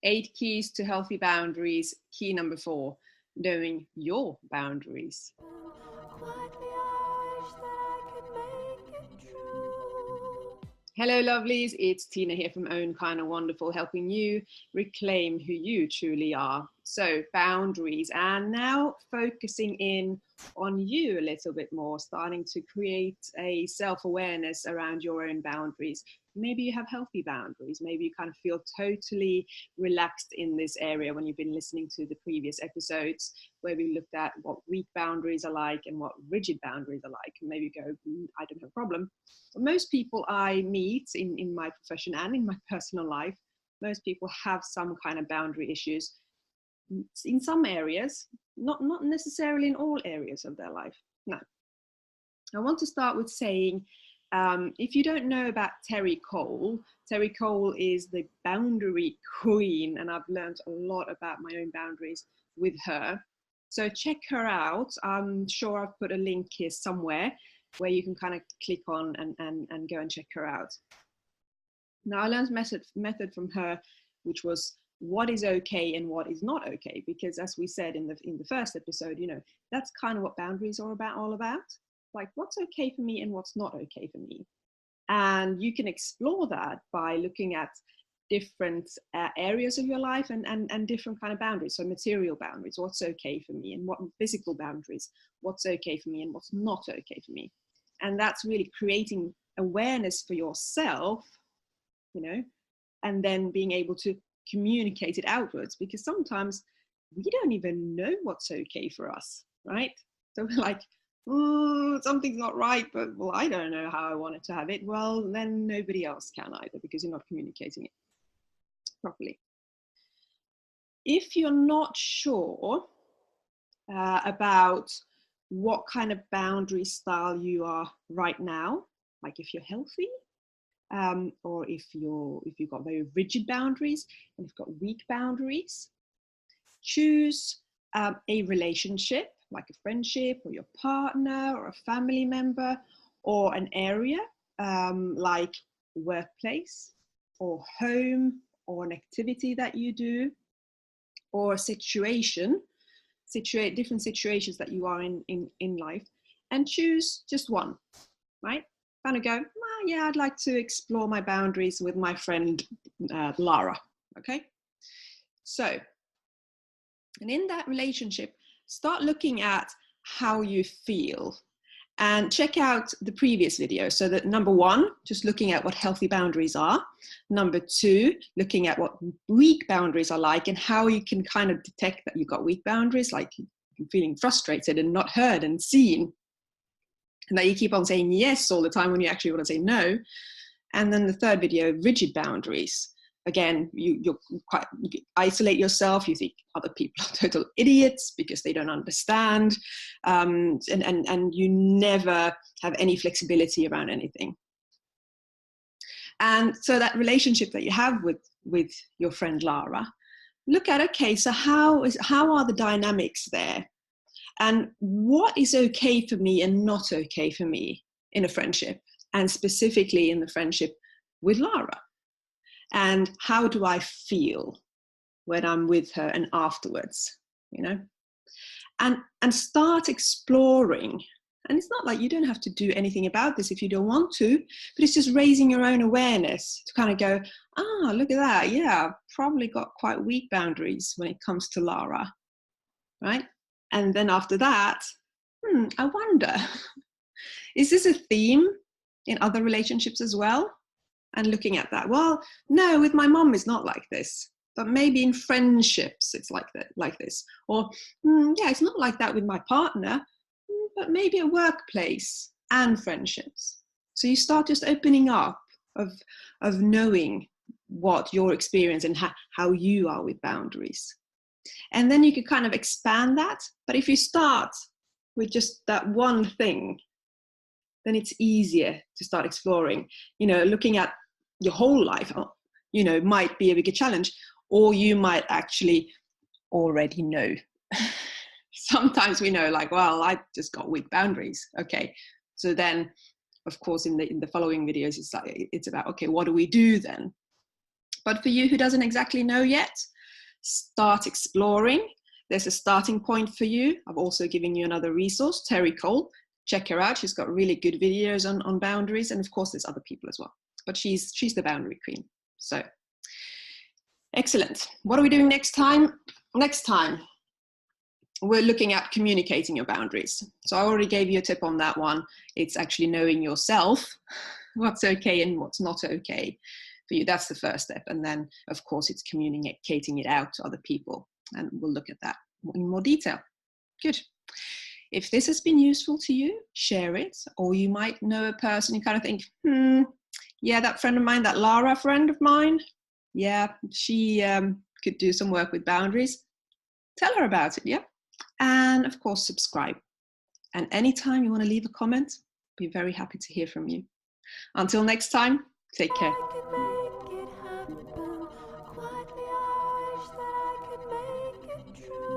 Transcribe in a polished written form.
8 keys to healthy boundaries. Key number 4, knowing your boundaries. Hello, lovelies. It's Tiina here from Own, Kind and Wonderful, helping you reclaim who you truly are. So, boundaries, and now focusing in on you a little bit more, starting to create a self-awareness around your own boundaries. Maybe you have healthy boundaries. Maybe you kind of feel totally relaxed in this area when you've been listening to the previous episodes where we looked at what weak boundaries are like and what rigid boundaries are like. And maybe you go, I don't have a problem. But most people I meet in my profession and in my personal life, most people have some kind of boundary issues in some areas, not necessarily in all areas of their life. No. I want to start with saying, if you don't know about Terry Cole is the boundary queen, and I've learned a lot about my own boundaries with her. So check her out. I'm sure I've put a link here somewhere where you can kind of click on and go and check her out. Now, I learned method from her, which was what is okay and what is not okay, because as we said in the first episode, you know, that's kind of what boundaries are all about. Like what's okay for me and what's not okay for me. And you can explore that by looking at different areas of your life and different kind of boundaries. So material boundaries, what's okay for me, and what physical boundaries, what's okay for me and what's not okay for me. And that's really creating awareness for yourself, you know, and then being able to communicate it outwards, because sometimes we don't even know what's okay for us, right? So we're like, oh, something's not right, but well, I don't know how I want it to have it. Well, then nobody else can either, because you're not communicating it properly. If you're not sure about what kind of boundary style you are right now, like if you're healthy, or if you've got very rigid boundaries and you've got weak boundaries, choose a relationship, like a friendship or your partner or a family member, or an area like workplace or home or an activity that you do, or a situation, different situations that you are in life, and choose just one, right? Kind of go, well, yeah, I'd like to explore my boundaries with my friend Lara, okay? So, and in that relationship, start looking at how you feel and check out the previous video. So that number 1, just looking at what healthy boundaries are. Number 2, looking at what weak boundaries are like and how you can kind of detect that you've got weak boundaries, like you're feeling frustrated and not heard and seen, and that you keep on saying yes all the time when you actually want to say no. And then the 3rd video, rigid boundaries. Again, you isolate yourself. You think other people are total idiots because they don't understand, and you never have any flexibility around anything. And so that relationship that you have with your friend Lara, look at, okay, so how are the dynamics there, and what is okay for me and not okay for me in a friendship, and specifically in the friendship with Lara. And how do I feel when I'm with her and afterwards, you know? And start exploring. And it's not like you don't have to do anything about this if you don't want to, but it's just raising your own awareness to kind of go, look at that. Yeah, I've probably got quite weak boundaries when it comes to Lara, right? And then after that, I wonder, is this a theme in other relationships as well? And looking at that, well, no, with my mom it's not like this, but maybe in friendships it's like this. Or yeah, it's not like that with my partner, but maybe a workplace and friendships. So you start just opening up of knowing what your experience and how you are with boundaries. And then you can kind of expand that. But if you start with just that one thing, then it's easier to start exploring. You know, looking at your whole life, you know, might be a bigger challenge, or you might actually already know. Sometimes we know, like, well, I just got weak boundaries. Okay, so then, of course, in the following videos, it's about, okay, what do we do then? But for you who doesn't exactly know yet, start exploring. There's a starting point for you. I've also given you another resource, Terry Cole. Check her out. She's got really good videos on boundaries. And of course, there's other people as well. But she's the boundary queen. So, excellent. What are we doing next time? Next time, we're looking at communicating your boundaries. So I already gave you a tip on that one. It's actually knowing yourself, what's okay and what's not okay for you. That's the first step. And then, of course, it's communicating it out to other people. And we'll look at that in more detail. Good. If this has been useful to you, share it. Or you might know a person you kind of think, yeah, that friend of mine, that Lara friend of mine, yeah, she could do some work with boundaries. Tell her about it, yeah? And of course, subscribe. And anytime you want to leave a comment, I'll be very happy to hear from you. Until next time, take care. I could make it happen. Quietly, I wish that I could make it true.